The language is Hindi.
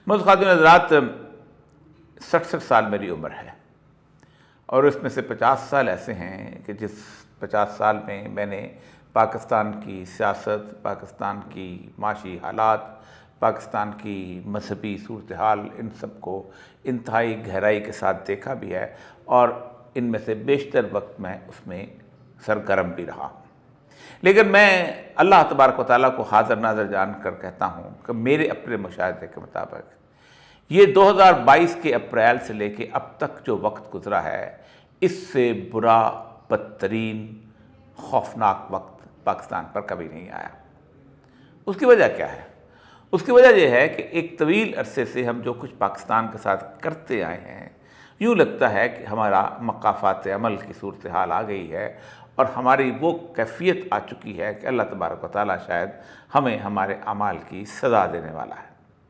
मुझ खातिन हज़रात, 67 साल मेरी उम्र है और इसमें से 50 साल ऐसे हैं कि जिस 50 साल में मैंने पाकिस्तान की सियासत, पाकिस्तान की माशी हालात, पाकिस्तान की मजहबी सूरत हाल, इन सब को इंतहाई गहराई के साथ देखा भी है और इनमें से बेशतर वक्त मैं उसमें सरगर्म भी रहा हूँ। लेकिन मैं अल्लाह तबारक व तआला को हाज़िर नाज़िर जान कर कहता हूँ कि मेरे अपने मुशाहिदे के मुताबिक ये 2022 के अप्रैल से लेके अब तक जो वक्त गुज़रा है, इससे बुरा, बदतरीन, खौफनाक वक्त पाकिस्तान पर कभी नहीं आया। उसकी वजह क्या है? उसकी वजह यह है कि एक तवील अरसे से हम जो कुछ पाकिस्तान के साथ करते आए हैं, यूँ लगता है कि हमारा मकाफ़ात अमल की सूरत हाल आ गई है और हमारी वो कैफियत आ चुकी है कि अल्लाह तबारक व तआला शायद हमें हमारे अमाल की सज़ा देने वाला है।